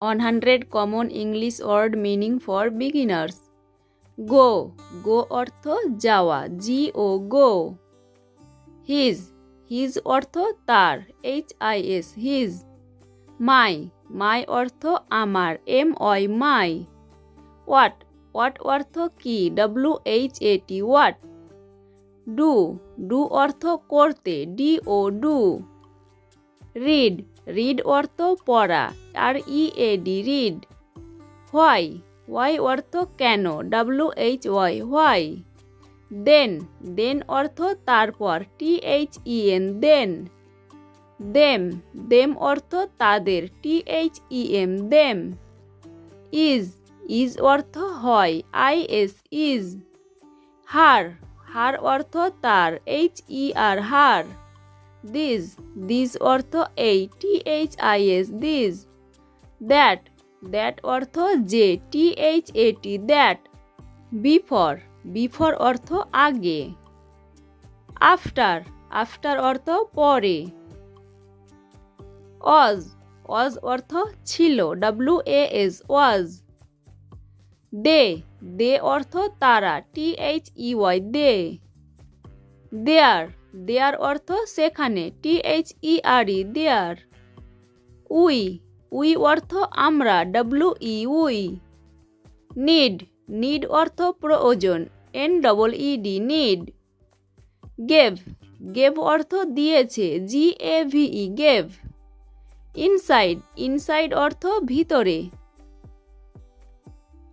100 common English word meaning for beginners. Go, go অর্থ যাওয়া, GO গো। His, his অর্থ তার, HIS হিজ। মাই, মাই অর্থ আমার, MY মাই। হোয়াট, হোয়াট অর্থ কি, WHAT হোয়াট। ডু, ডু অর্থ করতে, DO ডু। রিড, রিড অর্থ পড়া, READ রিড। হোয়াই, হোয়াই অর্থ কেন, WHY হোয়াই। দেন, দেন অর্থ তারপর, THEN দেন। দেম, দেম অর্থ তাদের, THEM দেম। ইজ, ইজ অর্থ হয়, IS ইজ। হার, হার অর্থ তার, HER হার। দিস, দিস অর্থ এই, THIS দিস। দ্যাট, দ্যাট অর্থ যে, THAT দ্যাট। বিফোর, বিফোর অর্থ আগে। আফটার, আফটার অর্থ পরে। অজ, অজ অর্থ ছিল, WAS ওয়াজ। দে, দে অর্থ তারা, THEY দে। দেয়ার, দেয়ার অর্থ সেখানে, THERE দেয়ার। উই, উই অর্থ আমরা, WE উই। নিড, নিড অর্থ প্রয়োজন, NEED নিড। গেভ, গেভ অর্থ দিয়েছে, GAVE গেভ। ইনসাইড, ইনসাইড অর্থ ভিতরে।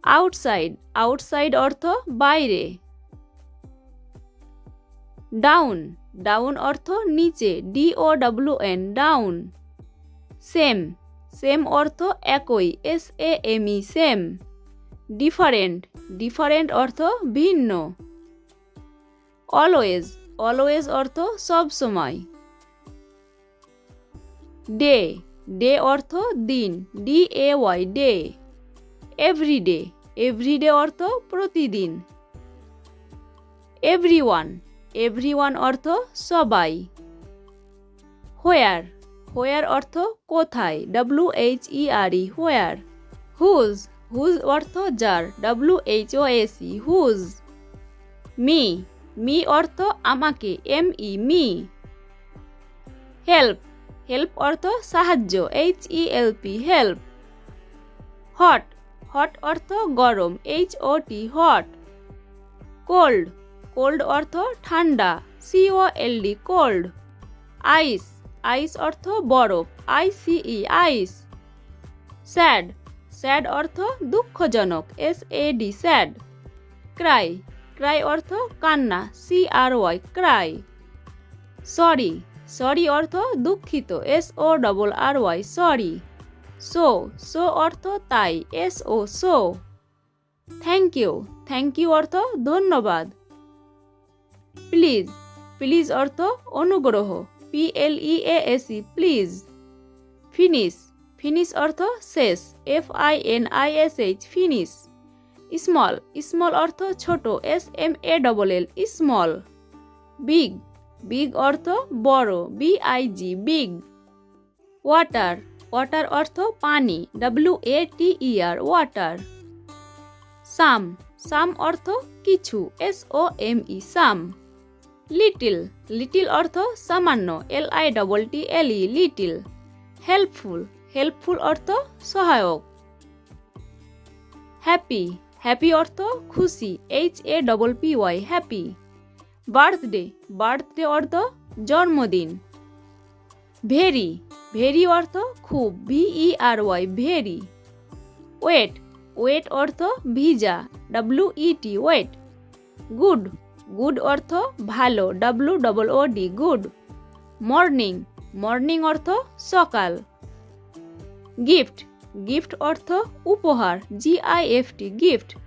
আউটসাইড, আউটসাইড অর্থ বাইরে। ডাউন, ডাউন অর্থ নিচে, DOWN ডাউন। সেম, সেম অর্থ একই, SAME সেম। ডিফারেন্ট, ডিফারেন্ট অর্থ ভিন্ন। অলওয়েজ, অলওয়েজ অর্থ সব সময়। ডে, ডে অর্থ দিন, DAY ডে। এভরিডে, এভরিডে অর্থ প্রতিদিন। এভরিওয়ান, এভরিওয়ান অর্থ সবাই। হোয়ার, হোয়ার অর্থ কোথায়, WHERE হোয়ার। হুজ, হুজ অর্থ যার, WHOAC হুজ। মি, মি অর্থ আমাকে, ME মি। হেল্প, হেল্প অর্থ সাহায্য, HELP হেল্প। হট, হট অর্থ গরম, HOT হট। কোল্ড, কোল্ড অর্থ ঠান্ডা, COLD কোল্ড। আইস, আইস অর্থ বরফ, ICE আইস। স্যাড, স্যাড অর্থ দুঃখজনক, SAD স্যাড। ক্রাই, ক্রাই অর্থ কান্না, CRY ক্রাই। সরি, সরি অর্থ দুঃখিত, SORRY সরি। সো, সো অর্থ তাই, SO so. Thank you, thank you অর্থ ধন্যবাদ। প্লিজ, প্লিজ অর্থ অনুগ্রহ, PLEASE প্লিজ। ফিনিশ, ফিনিশ অর্থ শেষ, FINISH ফিনিশ। স্মল, স্মল অর্থ ছোট, SMALL স্মল। বিগ, বিগ অর্থ বড়, BIG বিগ। ওয়াটার, ওয়াটার অর্থ পানি, WATER ওয়াটার। সাম, সাম অর্থ কিছু, SOME সাম। লিটিল, লিটিল অর্থ সামান্য, LITTLE লিটিল। হেল্পফুল, হেল্পফুল অর্থ সহায়ক। হ্যাপি, হ্যাপি অর্থ খুশি, HAPPY হ্যাপি। বার্থডে, বার্থডে অর্থ জন্মদিন। ভেরি, ভেরি অর্থ খুব, VERY ভেরি। ওয়েট, ওয়েট অর্থ ভিজা, WET ওয়েট। গুড, গুড অর্থ ভালো, WOOD গুড। মর্নিং, মর্নিং অর্থ সকাল। গিফট, গিফট অর্থ উপহার, GIFT গিফট।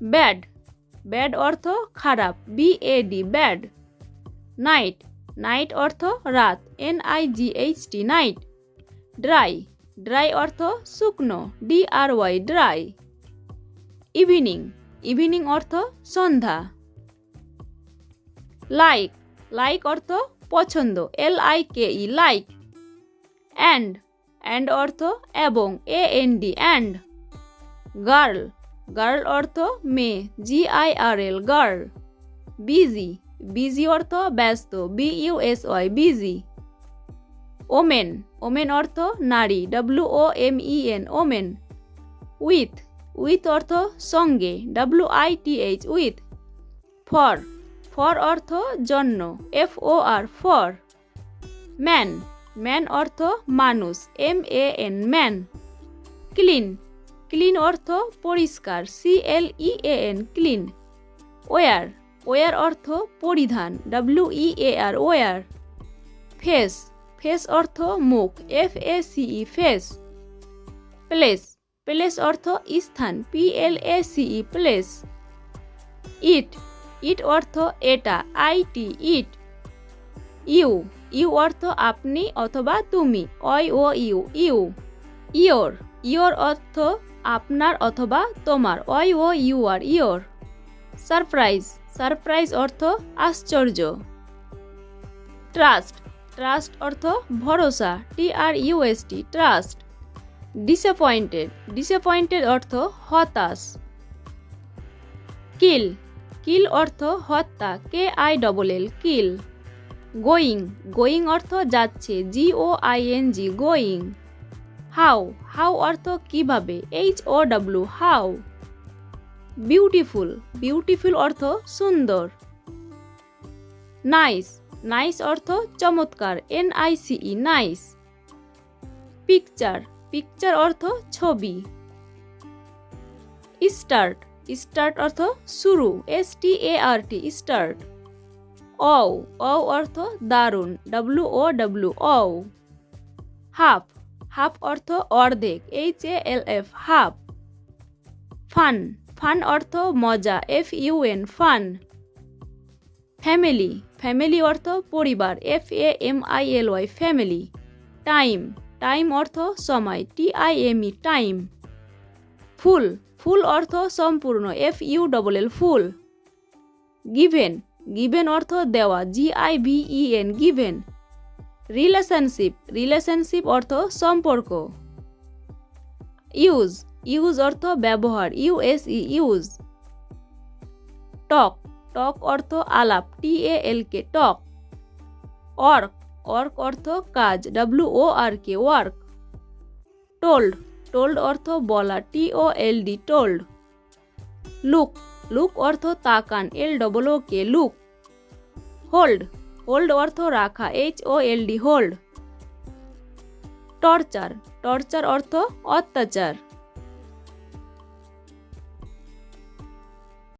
ব্যাড, ব্যাড অর্থ খারাপ, BAD ব্যাড। নাইট, নাইট অর্থ রাত, NIGHT নাইট। ড্রাই, ড্রাই অর্থ শুকনো, DRY ড্রাই। ইভিনিং, ইভিনিং অর্থ সন্ধ্যা। লাইক, লাইক অর্থ পছন্দ, LIKE লাইক। অ্যান্ড, অ্যান্ড অর্থ এবং, AND অ্যান্ড। গার্ল, গার্ল অর্থ মেয়ে, GIRL গার্ল। বিজি, বিজি অর্থ ব্যস্ত, BUSY বিজি। ওমেন, ওমেন অর্থ নারী, WOMEN ওমেন। উইথ, উইথ অর্থ সঙ্গে, WITH উইথ। ফর, ফর অর্থ জন্য, FOR ফর। ম্যান, ম্যান অর্থ মানুষ, MAN ম্যান। ক্লিন, ক্লিন অর্থ পরিষ্কার, CLEAN ক্লিন। ওয়ার, ওয়ার অর্থ পরিধান, WEAR ওয়ার। ফেস, ফেস অর্থ মুখ, FACE ফেস। প্লেস, প্লেস অর্থ স্থান, PLACE প্লেস। ইট, ইট অর্থ এটা, IT ইট। ইউ, ইউ অর্থ আপনি অথবা তুমি, IOU ইউ। ইয়োর, ইয়োর অর্থ আপনার অথবা তোমার, YOUR ইয়োর। সারপ্রাইজ, সারপ্রাইজ অর্থ আশ্চর্য। ট্রাস্ট, ট্রাস্ট অর্থ ভরসা, TRUST ট্রাস্ট। ডিসঅ্যাপয়েন্টেড, ডিসঅ্যাপয়েন্টেড অর্থ হতাশ। কিল, কিল অর্থ হত্যা, KILL কিল। গোয়িং, গোয়িং অর্থ যাচ্ছে, GOING গোয়িং। হাউ, হাউ অর্থ কিভাবে, HOW হাউ। বিউটিফুল, বিউটিফুল অর্থ সুন্দর। নাইস, নাইস অর্থ চমৎকার, NICE নাইস। পিকচার, পিকচার অর্থ ছবি। স্টার্ট, স্টার্ট অর্থ শুরু, START স্টার্ট। অও, অও অর্থ দারুণ, WOW অও। হাফ, হাফ অর্থ অর্ধেক, HALF হাফ। ফান, ফান অর্থ মজা, FUN ফান। ফ্যামিলি, ফ্যামিলি অর্থ পরিবার, FAMILY ফ্যামিলি। টাইম, টাইম অর্থ সময়, TIME টাইম। ফুল, ফুল অর্থ সম্পূর্ণ, FULL ফুল। গিভেন, গিভেন অর্থ দেওয়া, GIVEN গিভেন। রিলেশনশিপ, রিলেশনশিপ অর্থ সম্পর্ক। ইউজ, ইউজ অর্থ ব্যবহার, USE ইউজ। টক, টক অর্থ আলাপ, TALK টক। অর্ক, অর্ক অর্থ কাজ, WORK ওয়ার্ক। টোল্ড, টোল্ড অর্থ বলা, TOLD টোল্ড। লুক, লুক অর্থ তাকান, LOOK লুক। হোল্ড, হোল্ড অর্থ রাখা, HOLD হোল্ড। টর্চার, টর্চার অর্থ অত্যাচার।